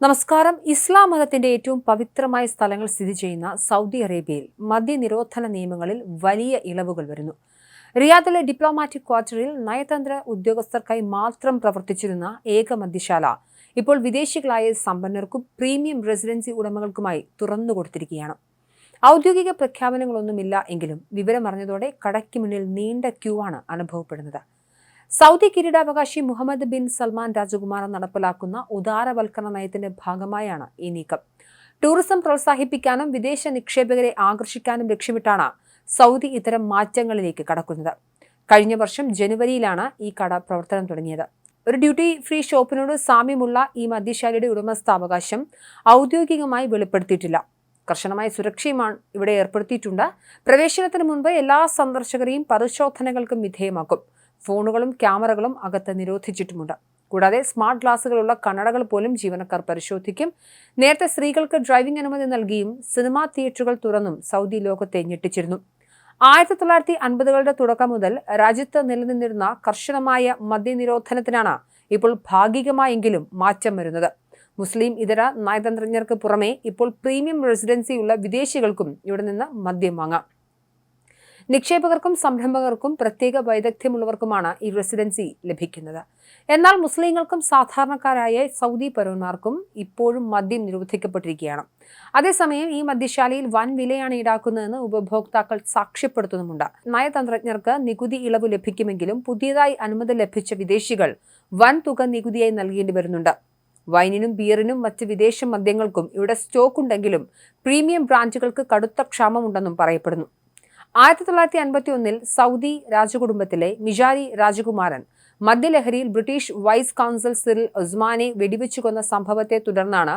നമസ്കാരം. ഇസ്ലാം മതത്തിന്റെ ഏറ്റവും പവിത്രമായ സ്ഥലങ്ങൾ സ്ഥിതി ചെയ്യുന്ന സൗദി അറേബ്യയിൽ മദ്യനിരോധന നിയമങ്ങളിൽ വലിയ ഇളവുകൾ വരുന്നു. റിയാദിലെ ഡിപ്ലോമാറ്റിക് ക്വാർട്ടറിൽ നയതന്ത്ര ഉദ്യോഗസ്ഥർക്കായി മാത്രം പ്രവർത്തിച്ചിരുന്ന ഏക മദ്യശാല ഇപ്പോൾ വിദേശികളായ സമ്പന്നർക്കും പ്രീമിയം റെസിഡൻസി ഉടമകൾക്കുമായി തുറന്നുകൊടുത്തിരിക്കുകയാണ്. ഔദ്യോഗിക പ്രഖ്യാപനങ്ങളൊന്നുമില്ല എങ്കിലും വിവരമറിഞ്ഞതോടെ കടയ്ക്ക് മുന്നിൽ നീണ്ട ക്യൂ ആണ് അനുഭവപ്പെടുന്നത്. സൗദി കിരീടാവകാശി മുഹമ്മദ് ബിൻ സൽമാൻ രാജകുമാരൻ നടപ്പിലാക്കുന്ന ഉദാരവൽക്കരണ നയത്തിന്റെ ഭാഗമായാണ് ഈ നീക്കം. ടൂറിസം പ്രോത്സാഹിപ്പിക്കാനും വിദേശ നിക്ഷേപകരെ ആകർഷിക്കാനും ലക്ഷ്യമിട്ടാണ് സൗദി ഇത്തരം മാറ്റങ്ങളിലേക്ക് കടക്കുന്നത്. കഴിഞ്ഞ വർഷം ജനുവരിയിലാണ് ഈ കട പ്രവർത്തനം തുടങ്ങിയത്. ഒരു ഡ്യൂട്ടി ഫ്രീ ഷോപ്പിനോട് സാമ്യമുള്ള ഈ മദ്യശാലയുടെ ഉടമസ്ഥാവകാശം ഔദ്യോഗികമായി വെളിപ്പെടുത്തിയിട്ടില്ല. കർശനമായ സുരക്ഷയുമാണ് ഇവിടെ ഏർപ്പെടുത്തിയിട്ടുണ്ട്. പ്രവേശനത്തിന് മുൻപ് എല്ലാ സന്ദർശകരെയും പരിശോധനകൾക്കും വിധേയമാക്കും. ഫോണുകളും ക്യാമറകളും അകത്ത് നിരോധിച്ചിട്ടുമുണ്ട്. കൂടാതെ സ്മാർട്ട് ഗ്ലാസുകളുള്ള കണ്ണടകൾ പോലും ജീവനക്കാർ പരിശോധിക്കും. നേരത്തെ സ്ത്രീകൾക്ക് ഡ്രൈവിംഗ് അനുമതി നൽകിയും സിനിമാ തിയേറ്ററുകൾ തുറന്നും സൗദി ലോകത്തെ ഞെട്ടിച്ചിരുന്നു. 1950കളുടെ തുടക്കം മുതൽ രാജ്യത്ത് നിലനിന്നിരുന്ന കർശനമായ മദ്യനിരോധനത്തിനാണ് ഇപ്പോൾ ഭാഗികമായെങ്കിലും മാറ്റം വരുന്നത്. മുസ്ലിം ഇതര നയതന്ത്രജ്ഞർക്ക് പുറമെ ഇപ്പോൾ പ്രീമിയം റെസിഡൻസിയുള്ള വിദേശികൾക്കും ഇവിടെ നിന്ന് മദ്യം വാങ്ങാം. നിക്ഷേപകർക്കും സംരംഭകർക്കും പ്രത്യേക വൈദഗ്ധ്യമുള്ളവർക്കുമാണ് ഈ റെസിഡൻസി ലഭിക്കുന്നത്. എന്നാൽ മുസ്ലിങ്ങൾക്കും സാധാരണക്കാരായ സൗദി പൗരന്മാർക്കും ഇപ്പോഴും മദ്യം നിരോധിക്കപ്പെട്ടിരിക്കുകയാണ്. അതേസമയം ഈ മദ്യശാലയിൽ വൻ വിലയാണ് ഈടാക്കുന്നതെന്ന് ഉപഭോക്താക്കൾ സാക്ഷ്യപ്പെടുത്തുന്നുമുണ്ട്. നയതന്ത്രജ്ഞർക്ക് നികുതി ഇളവ് ലഭിക്കുമെങ്കിലും പുതിയതായി അനുമതി ലഭിച്ച വിദേശികൾ വൻ തുക നികുതിയായി നൽകേണ്ടി വരുന്നുണ്ട്. വൈനിനും ബിയറിനും മറ്റ് വിദേശ മദ്യങ്ങൾക്കും ഇവിടെ സ്റ്റോക്ക് ഉണ്ടെങ്കിലും പ്രീമിയം ബ്രാൻഡുകൾക്ക് കടുത്ത ക്ഷാമമുണ്ടെന്നും പറയപ്പെടുന്നു. 1951 സൗദി രാജകുടുംബത്തിലെ മിജാരി രാജകുമാരൻ മദ്യലഹരിയിൽ ബ്രിട്ടീഷ് വൈസ് കൗൺസിൽ സിറിൽ ഉസ്മാനെ വെടിവെച്ചു കൊന്ന സംഭവത്തെ തുടർന്നാണ്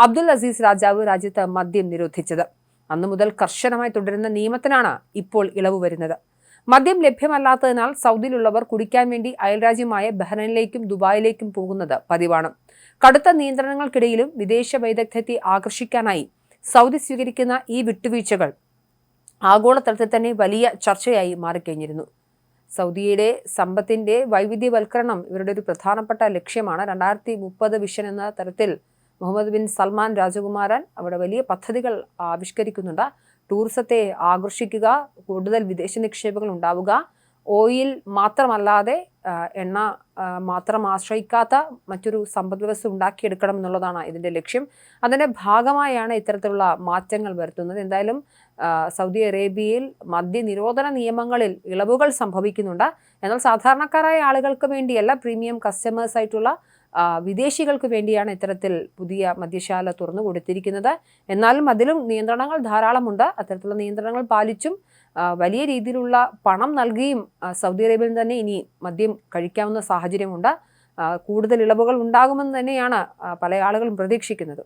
അബ്ദുൽ അസീസ് രാജാവ് രാജ്യത്ത് മദ്യം നിരോധിച്ചത്. അന്നു മുതൽ കർശനമായി തുടരുന്ന നിയമത്തിനാണ് ഇപ്പോൾ ഇളവ് വരുന്നത്. മദ്യം ലഭ്യമല്ലാത്തതിനാൽ സൗദിയിലുള്ളവർ കുടിക്കാൻ വേണ്ടി അയൽരാജ്യമായ ബഹ്റൈനിലേക്കും ദുബായിലേക്കും പോകുന്നത് പതിവാണ്. കടുത്ത നിയന്ത്രണങ്ങൾക്കിടയിലും വിദേശ വൈദഗ്ധ്യത്തെ ആകർഷിക്കാനായി സൗദി സ്വീകരിക്കുന്ന ഈ വിട്ടുവീഴ്ചകൾ ആഗോളതലത്തിൽ തന്നെ വലിയ ചർച്ചയായി മാറിക്കഴിഞ്ഞിരുന്നു. സൗദിയുടെ സമ്പത്തിന്റെ വൈവിധ്യവൽക്കരണം ഇവരുടെ ഒരു പ്രധാനപ്പെട്ട ലക്ഷ്യമാണ്. 2030 വിഷൻ എന്ന തരത്തിൽ മുഹമ്മദ് ബിൻ സൽമാൻ രാജകുമാരൻ അവിടെ വലിയ പദ്ധതികൾ ആവിഷ്കരിക്കുന്നുണ്ട്. ടൂറിസത്തെ ആകർഷിക്കുക, കൂടുതൽ വിദേശ നിക്ഷേപങ്ങൾ ഉണ്ടാവുക, ഓയിൽ മാത്രമല്ലാതെ എണ്ണ മാത്രം ആശ്രയിക്കാത്ത മറ്റൊരു സമ്പദ്വ്യവസ്ഥ ഉണ്ടാക്കിയെടുക്കണം എന്നുള്ളതാണ് ഇതിൻ്റെ ലക്ഷ്യം. അതിൻ്റെ ഭാഗമായാണ് ഇത്തരത്തിലുള്ള മാറ്റങ്ങൾ വരുത്തുന്നത്. എന്തായാലും സൗദി അറേബ്യയിൽ മദ്യനിരോധന നിയമങ്ങളിൽ ഇളവുകൾ സംഭവിക്കുന്നുണ്ട്. എന്നാൽ സാധാരണക്കാരായ ആളുകൾക്ക് വേണ്ടിയല്ല, പ്രീമിയം കസ്റ്റമേഴ്സ് ആയിട്ടുള്ള വിദേശികൾക്ക് വേണ്ടിയാണ് ഇത്തരത്തിൽ പുതിയ മദ്യശാല തുറന്നു കൊടുത്തിരിക്കുന്നത്. എന്നാലും അതിലും നിയന്ത്രണങ്ങൾ ധാരാളമുണ്ട്. അത്തരത്തിലുള്ള നിയന്ത്രണങ്ങൾ പാലിച്ചും വലിയ രീതിയിലുള്ള പണം നൽകിയും സൗദി അറേബ്യയിൽ തന്നെ ഇനി മദ്യം കഴിക്കാവുന്ന സാഹചര്യമുണ്ട്. കൂടുതൽ ഇളവുകൾ ഉണ്ടാകുമെന്ന് തന്നെയാണ് പല ആളുകളും പ്രതീക്ഷിക്കുന്നത്.